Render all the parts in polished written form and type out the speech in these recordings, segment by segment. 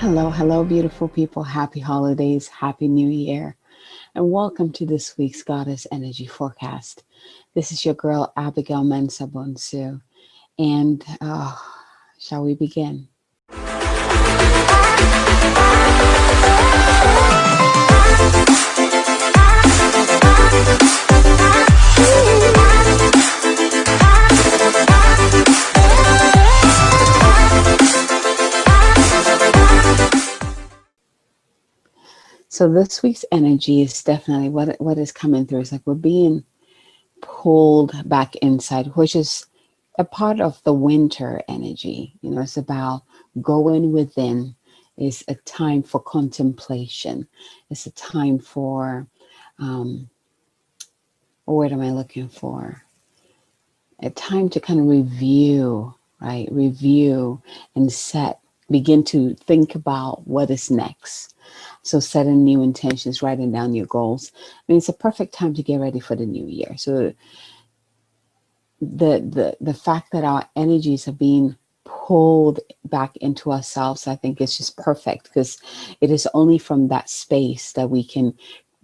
Hello, hello, beautiful people. Happy holidays, happy new year, and welcome to this week's Goddess Energy Forecast. This is your girl, Abigail Mensa Bonsu, and shall we begin? So this week's energy is definitely what is coming through. It's like we're being pulled back inside, which is a part of the winter energy. It's about going within. It's a time for contemplation. It's a time for, um, what am I looking for? A time to kind of review, right? Review and begin to think about what is next. So setting new intentions, writing down your goals. I mean, it's a perfect time to get ready for the new year. So the fact that our energies are being pulled back into ourselves, I think is just perfect, because it is only from that space that we can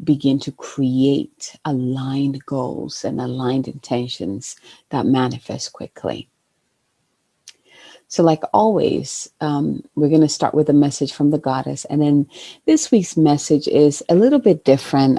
begin to create aligned goals and aligned intentions that manifest quickly. So, like always, we're going to start with a message from the goddess. And then this week's message is a little bit different.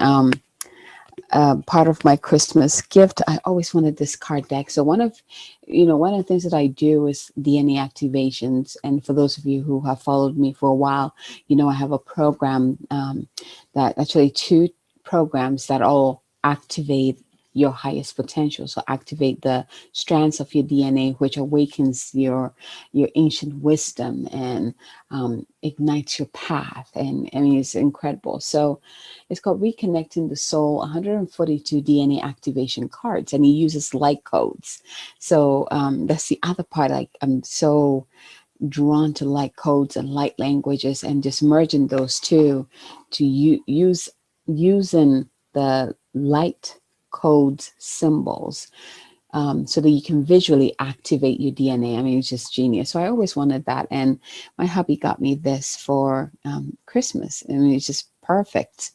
Part of my Christmas gift, I always wanted this card deck. So one of the things that I do is DNA activations. And for those of you who have followed me for a while, I have a program, that actually two programs that all activate your highest potential. So activate the strands of your DNA, which awakens your ancient wisdom and ignites your path. And I mean, it's incredible. So it's called Reconnecting the Soul, 142 DNA activation cards, and he uses light codes. So that's the other part. Like, I'm so drawn to light codes and light languages, and just merging those two to using the light codes symbols, so that you can visually activate your DNA. I mean, it's just genius. So I always wanted that. And my hubby got me this for Christmas. I mean, it's just perfect.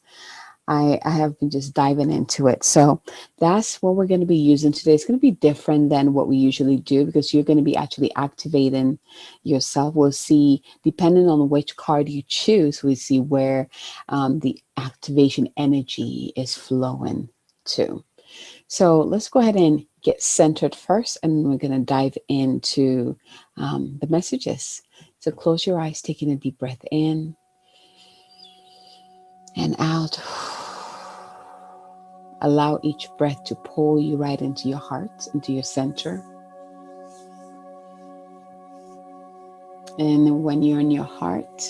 I have been just diving into it. So that's what we're going to be using today. It's going to be different than what we usually do, because you're going to be actually activating yourself. We'll see, depending on which card you choose, we see where the activation energy is flowing to. So let's go ahead and get centered first, and we're going to dive into the messages. So close your eyes, taking a deep breath in and out. Allow each breath to pull you right into your heart, into your center. And when you're in your heart,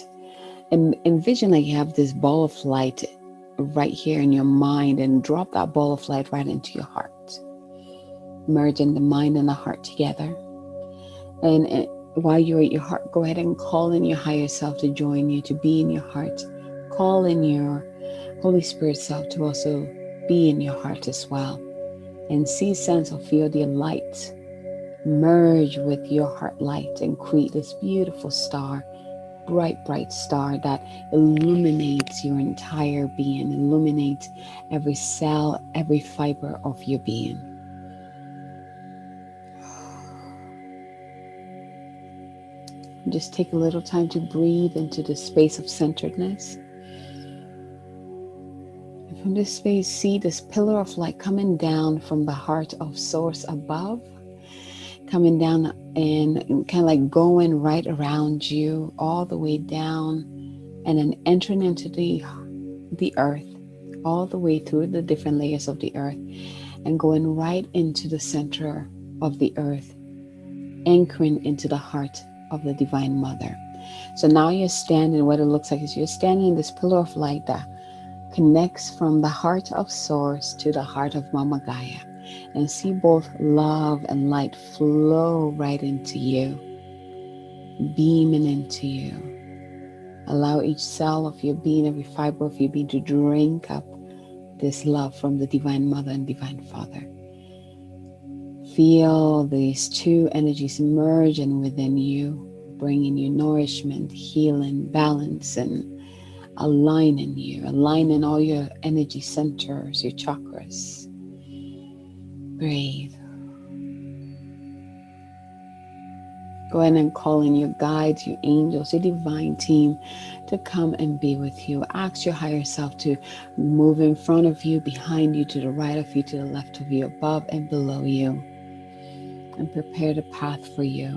envision like you have this ball of light right here in your mind, and drop that ball of light right into your heart. Merging the mind and the heart together. And while you're at your heart, go ahead and call in your higher self to join you, to be in your heart. Call in your Holy Spirit self to also be in your heart as well. And see, sense, or feel the light merge with your heart light and create this beautiful star, bright, bright star that illuminates your entire being, illuminates every cell, every fiber of your being. Just take a little time to breathe into the space of centeredness. And from this space, see this pillar of light coming down from the heart of Source above, coming down and kind of like going right around you, all the way down, and then entering into the earth, all the way through the different layers of the earth, and going right into the center of the earth, anchoring into the heart of the Divine Mother. So now you're standing, what it looks like is you're standing in this pillar of light that connects from the heart of Source to the heart of Mama Gaia. And see both love and light flow right into you, beaming into you. Allow each cell of your being, every fiber of your being, to drink up this love from the Divine Mother and Divine Father. Feel these two energies merging within you, bringing you nourishment, healing, balance, and aligning all your energy centers, your chakras. Breathe. Go ahead and call in your guides, your angels, your divine team to come and be with you. Ask your higher self to move in front of you, behind you, to the right of you, to the left of you, above and below you, and prepare the path for you,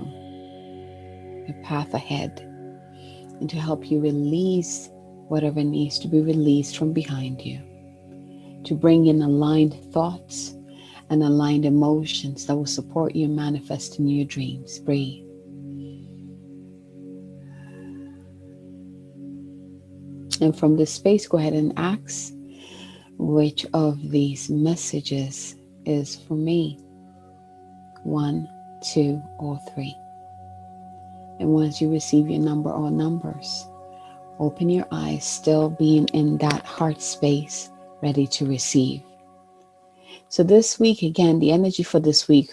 the path ahead, and to help you release whatever needs to be released from behind you, to bring in aligned thoughts and aligned emotions that will support you manifesting your dreams. Breathe. And from this space, go ahead and ask which of these messages is for me. 1, 2, or 3. And once you receive your number or numbers, open your eyes, still being in that heart space, ready to receive. So this week, again, the energy for this week,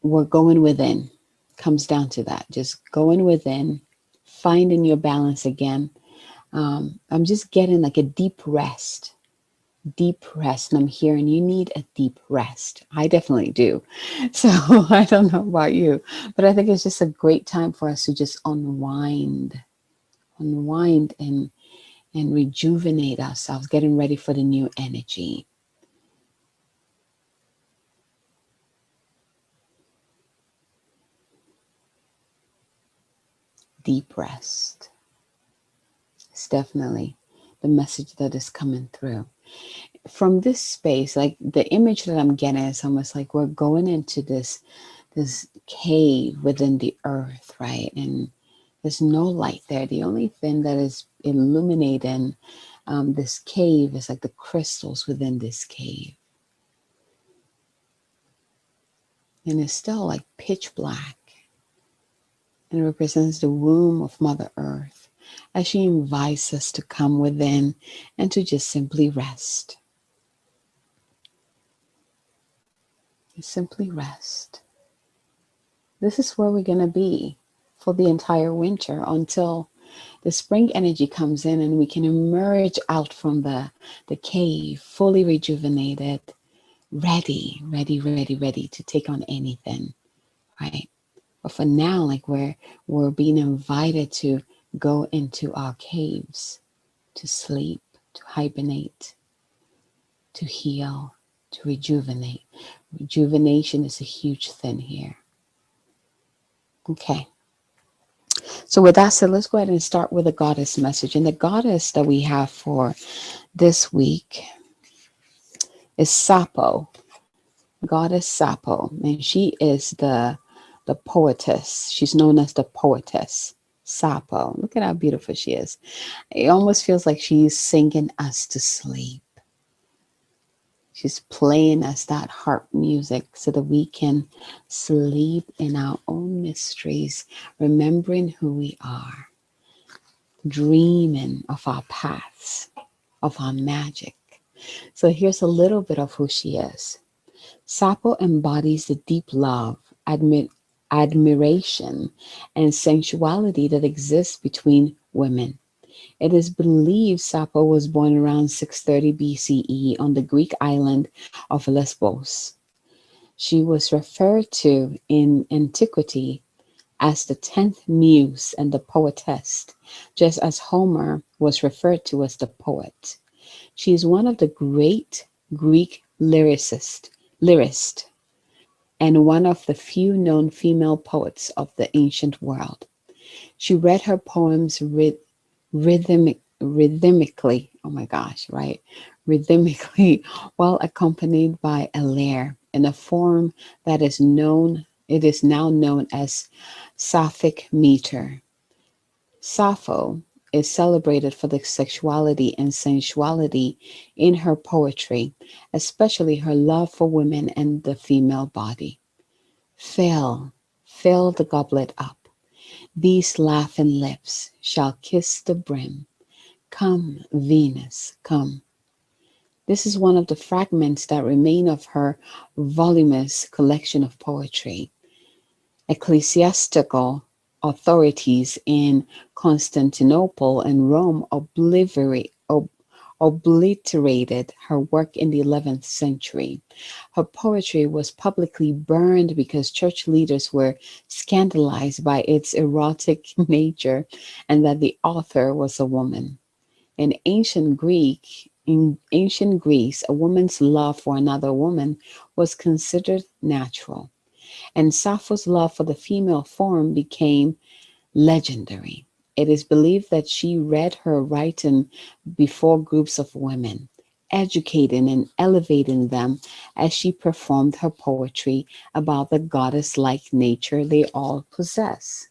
we're going within. Comes down to that. Just going within, finding your balance again. I'm just getting like a deep rest. And I'm hearing you need a deep rest. I definitely do. So I don't know about you, but I think it's just a great time for us to just unwind and rejuvenate ourselves, getting ready for the new energy. Deep rest. It's definitely the message that is coming through. From this space, like the image that I'm getting is almost like we're going into this cave within the earth, right? And there's no light there. The only thing that is illuminating this cave is like the crystals within this cave. And it's still like pitch black. And it represents the womb of Mother Earth as she invites us to come within and to just simply rest. Simply rest. This is where we're going to be for the entire winter until the spring energy comes in and we can emerge out from the cave fully rejuvenated, ready to take on anything, right? But for now, like we're being invited to go into our caves, to sleep, to hibernate, to heal, to rejuvenate. Rejuvenation is a huge thing here. Okay. So with that said, let's go ahead and start with a goddess message. And the goddess that we have for this week is Sappho, goddess Sappho. And she is the poetess. She's known as the poetess, Sappho. Look at how beautiful she is. It almost feels like she's singing us to sleep. She's playing us that harp music so that we can sleep in our own mysteries, remembering who we are, dreaming of our paths, of our magic. So here's a little bit of who she is. Sappho embodies the deep love, admiration, and sensuality that exists between women. It is believed Sappho was born around 630 BCE on the Greek island of Lesbos. She was referred to in antiquity as the 10th muse and the poetess, just as Homer was referred to as the poet. She is one of the great Greek lyricists, and one of the few known female poets of the ancient world. She read her poems rhythmically, oh my gosh, right? Rhythmically, while accompanied by a lyre in a form that is known, it is now known as Sapphic meter. Sappho is celebrated for the sexuality and sensuality in her poetry, especially her love for women and the female body. Fill the goblet up. These laughing lips shall kiss the brim. Come, Venus, come. This is one of the fragments that remain of her voluminous collection of poetry. Ecclesiastical authorities in Constantinople and Rome obliterated her work in the 11th century. Her poetry was publicly burned because church leaders were scandalized by its erotic nature and that the author was a woman. In ancient Greece, a woman's love for another woman was considered natural, and Sappho's love for the female form became legendary. It is believed that she read her writing before groups of women, educating and elevating them as she performed her poetry about the goddess like nature they all possess.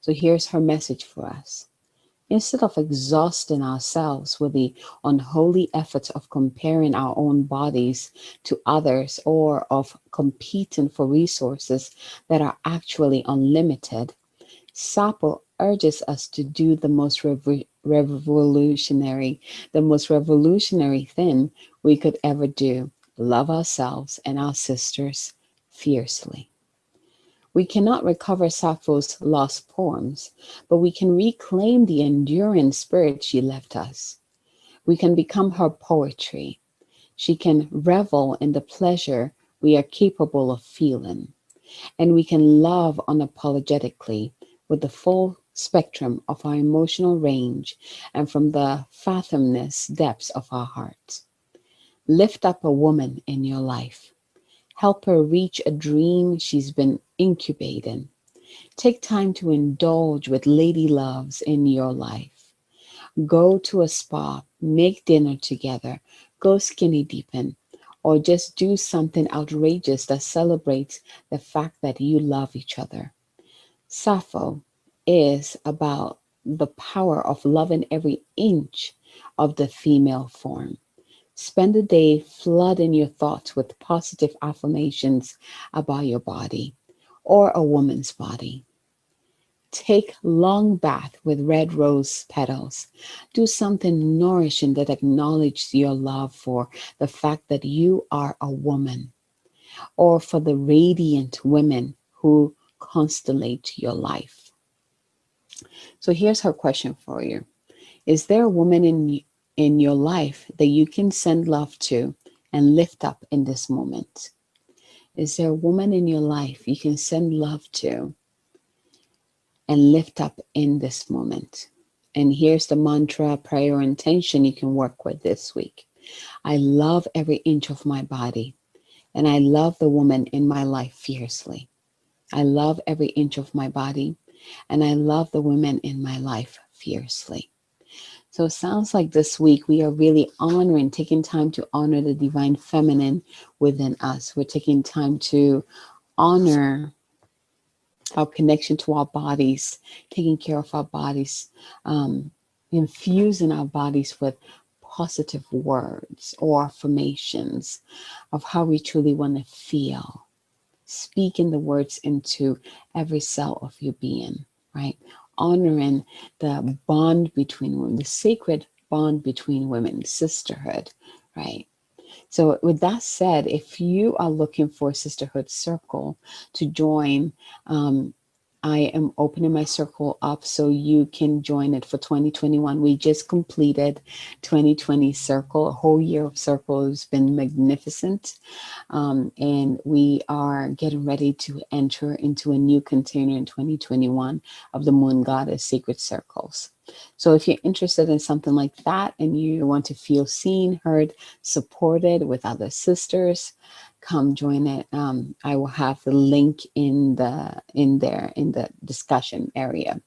So here's her message for us. Instead of exhausting ourselves with the unholy effort of comparing our own bodies to others or of competing for resources that are actually unlimited, Sappho urges us to do the most revolutionary thing we could ever do: love ourselves and our sisters fiercely. We cannot recover Sappho's lost poems, but we can reclaim the enduring spirit she left us. We can become her poetry. She can revel in the pleasure we are capable of feeling, and we can love unapologetically with the full spectrum of our emotional range and from the fathomless depths of our hearts. Lift up a woman in your life. Help her reach a dream she's been incubating. Take time to indulge with lady loves in your life. Go to a spa, make dinner together, go skinny dipping, or just do something outrageous that celebrates the fact that you love each other. Sappho is about the power of loving every inch of the female form. Spend the day flooding your thoughts with positive affirmations about your body or a woman's body. Take long bath with red rose petals. Do something nourishing that acknowledges your love for the fact that you are a woman or for the radiant women who constellate your life. So here's her question for you. Is there a woman in your life that you can send love to and lift up in this moment? Is there a woman in your life you can send love to and lift up in this moment? And here's the mantra, prayer, or intention you can work with this week. I love every inch of my body, and I love the woman in my life fiercely. I love every inch of my body, and I love the women in my life fiercely. So it sounds like this week we are really honoring, taking time to honor the divine feminine within us. We're taking time to honor our connection to our bodies, taking care of our bodies, um, infusing our bodies with positive words or affirmations of how we truly want to feel, speaking the words into every cell of your being, right? Honoring the bond between women, the sacred bond between women, sisterhood, right? So, with that said, if you are looking for a sisterhood circle to join, I am opening my circle up so you can join it for 2021. We just completed 2020 circle. A whole year of circle has been magnificent. And we are getting ready to enter into a new container in 2021 of the Moon Goddess Sacred Circles. So if you're interested in something like that and you want to feel seen, heard, supported with other sisters, come join it. I will have the link in the discussion area.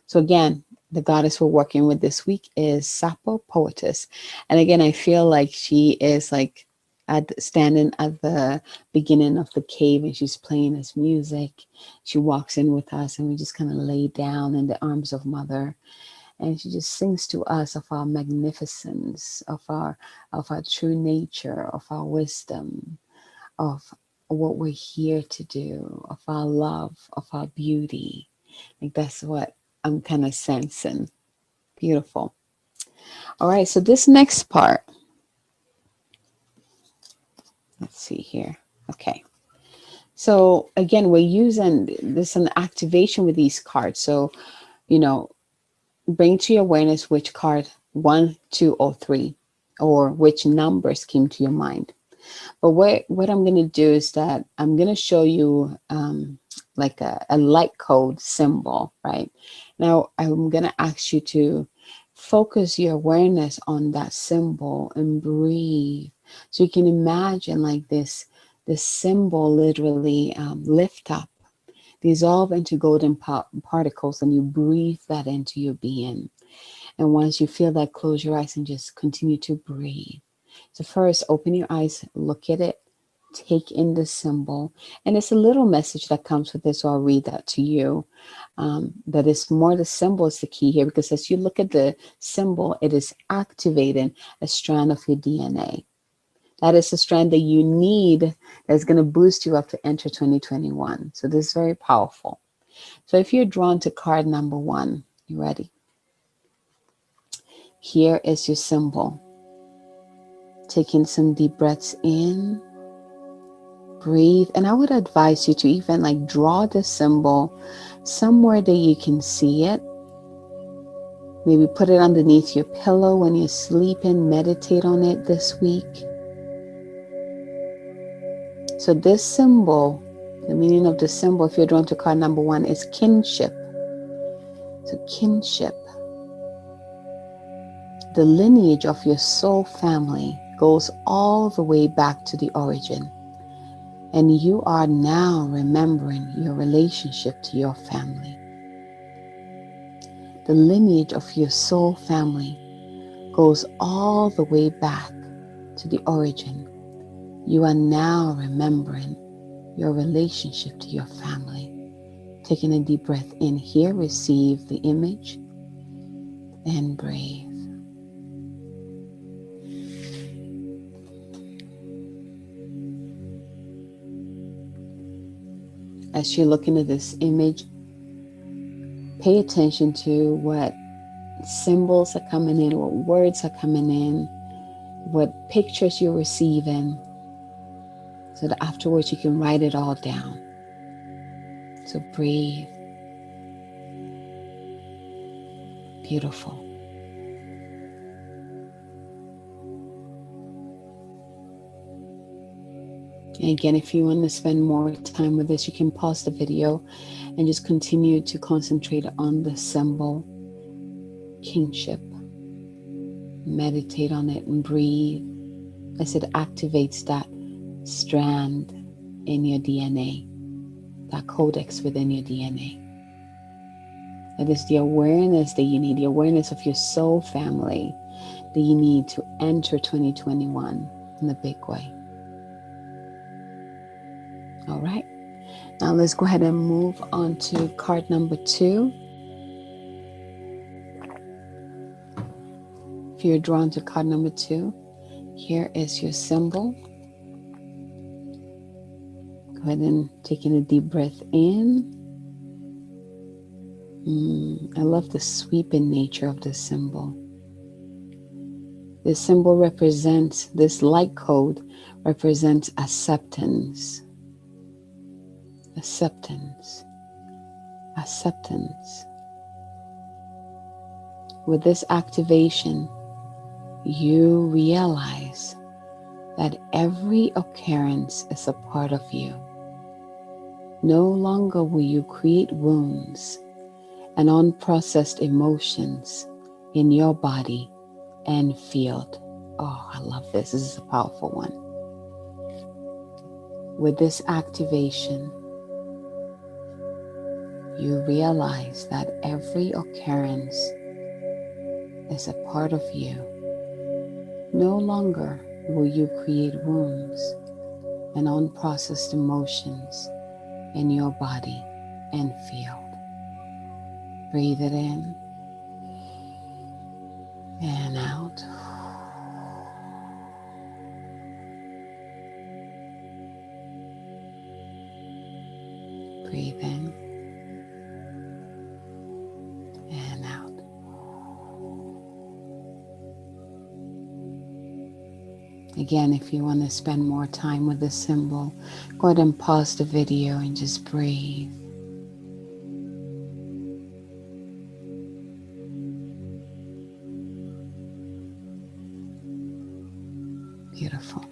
So again, the goddess we're working with this week is Sappho Poetess. And again, I feel like she is like standing at the beginning of the cave and she's playing us music. She walks in with us and we just kind of lay down in the arms of Mother. And she just sings to us of our magnificence, of our true nature, of our wisdom, of what we're here to do, of our love, of our beauty. Like that's what I'm kind of sensing. Beautiful. All right, so this next part, let's see here. Okay. So again, we're using this an activation with these cards. So, you know, bring to your awareness which card, 1, 2, or 3, or which numbers came to your mind. But what I'm going to do is that I'm going to show you like a light code symbol, right? Now, I'm going to ask you to focus your awareness on that symbol and breathe. So you can imagine like this symbol literally lift up, dissolve into golden particles, and you breathe that into your being. And once you feel that, close your eyes and just continue to breathe. So first, open your eyes, look at it, take in the symbol. And it's a little message that comes with this, so I'll read that to you. That is more the symbol is the key here, because as you look at the symbol, it is activating a strand of your DNA. That is a strand that you need that's going to boost you up to enter 2021. So this is very powerful. So if you're drawn to card number 1, you ready? Here is your symbol. Taking some deep breaths in, breathe. And I would advise you to even like draw the symbol somewhere that you can see it. Maybe put it underneath your pillow when you're sleeping, meditate on it this week. So this symbol, the meaning of the symbol, if you're drawn to card number 1, is kinship. So kinship, the lineage of your soul family goes all the way back to the origin. And you are now remembering your relationship to your family. The lineage of your soul family goes all the way back to the origin. You are now remembering your relationship to your family. Taking a deep breath in here, receive the image and breathe. As you're looking at this image, pay attention to what symbols are coming in, what words are coming in, what pictures you're receiving, so that afterwards you can write it all down. So breathe. Beautiful. And again, if you want to spend more time with this, you can pause the video and just continue to concentrate on the symbol, kingship. Meditate on it and breathe as it activates that strand in your DNA, that codex within your DNA. That is the awareness that you need, the awareness of your soul family that you need to enter 2021 in a big way. All right. Now let's go ahead and move on to card number 2. If you're drawn to card number 2, here is your symbol. Go ahead and take in a deep breath in. I love the sweeping nature of this symbol. This symbol represents, this light code represents acceptance. Acceptance. Acceptance. With this activation, you realize that every occurrence is a part of you. No longer will you create wounds and unprocessed emotions in your body and field. Oh, I love this. This is a powerful one. With this activation, you realize that every occurrence is a part of you. No longer will you create wounds and unprocessed emotions in your body and field. Breathe it in and out. Breathe in and out. Again, if you want to spend more time with this symbol, go ahead and pause the video and just breathe. Beautiful.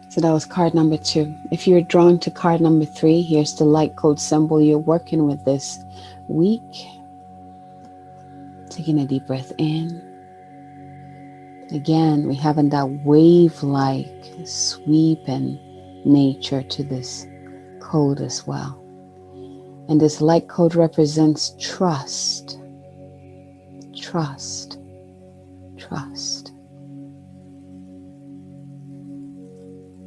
So that was card number 2. If you're drawn to card number 3, here's the light code symbol you're working with this week. Taking a deep breath in. Again, we're having that wave-like sweep and nature to this code as well. And this light code represents trust, trust, trust.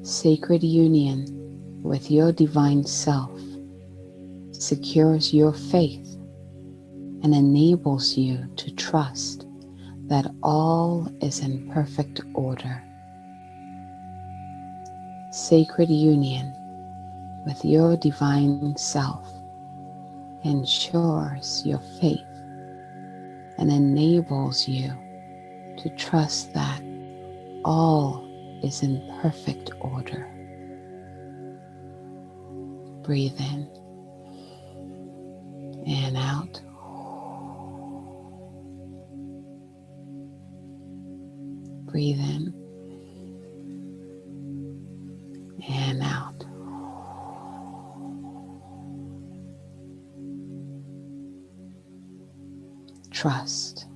Sacred union with your divine self secures your faith and enables you to trust that all is in perfect order. Sacred union with your divine self ensures your faith and enables you to trust that all is in perfect order. Breathe in and out. Breathe in and out. Trust.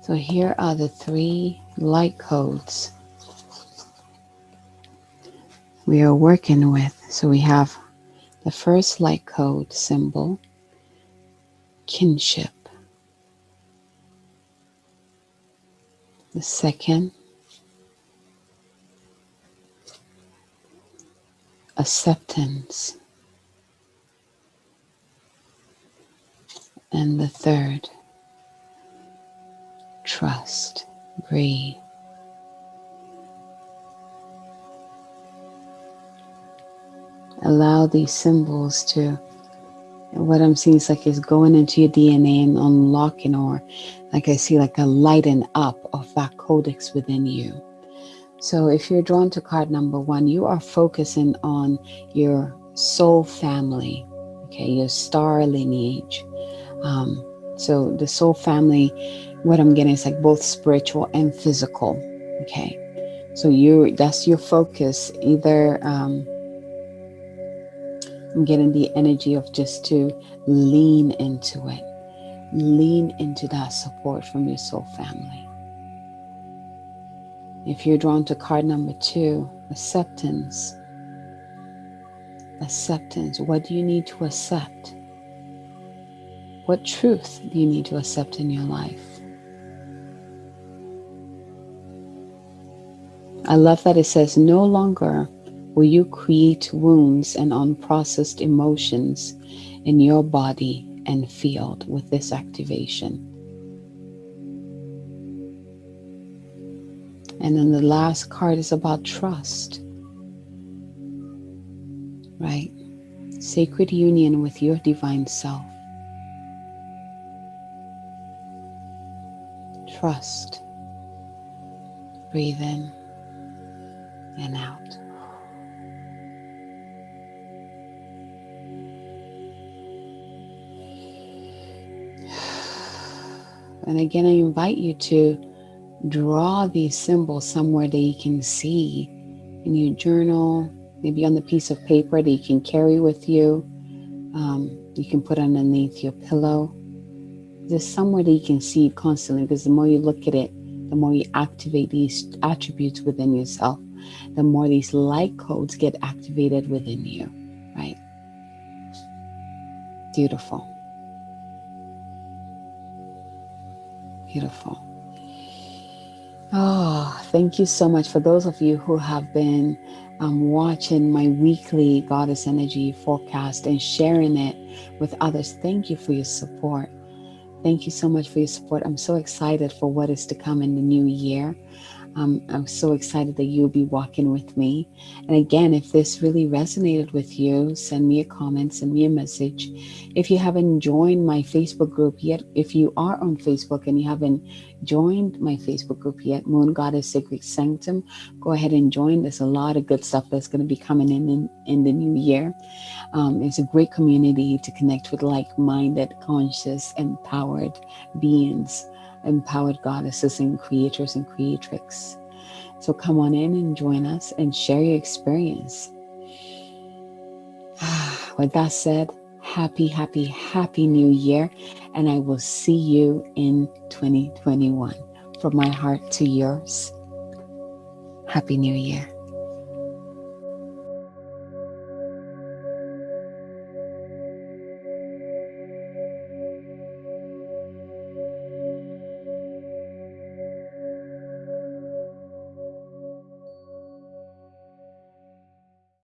So here are the 3 light codes we are working with. So we have the first light code symbol, kinship. The second, acceptance. And the third, trust. Breathe. Allow these symbols to, what I'm seeing is like it's going into your DNA and unlocking, or like I see like a lighting up of that codex within you. So if you're drawn to card number 1, you are focusing on your soul family, okay, your star lineage. So the soul family, what I'm getting is like both spiritual and physical, okay. So that's your focus. Either I'm getting the energy of just to lean into it. Lean into that support from your soul family. If you're drawn to card number 2, acceptance. Acceptance. What do you need to accept? What truth do you need to accept in your life? I love that it says, no longer will you create wounds and unprocessed emotions in your body and field with this activation. And then the last card is about trust, right? Sacred union with your divine self. Trust. Breathe in and out. And again, I invite you to draw these symbols somewhere that you can see in your journal, maybe on the piece of paper that you can carry with you. You can put underneath your pillow. Just somewhere that you can see it constantly, because the more you look at it, the more you activate these attributes within yourself, the more these light codes get activated within you, right? Beautiful. Beautiful. Oh, thank you so much for those of you who have been watching my weekly Goddess Energy forecast and sharing it with others. Thank you for your support. Thank you so much for your support. I'm so excited for what is to come in the new year. I'm so excited that you'll be walking with me. And again, if this really resonated with you, send me a comment, send me a message. If you haven't joined my Facebook group yet, if you are on Facebook and you haven't joined my Facebook group yet, Moon Goddess Sacred Sanctum, go ahead and join. There's a lot of good stuff that's going to be coming in the new year. It's a great community to connect with like-minded, conscious, empowered beings, empowered goddesses and creators and creatrix. So come on in and join us and share your experience. With that said, happy, happy, happy new year. And I will see you in 2021. From my heart to yours, happy new year.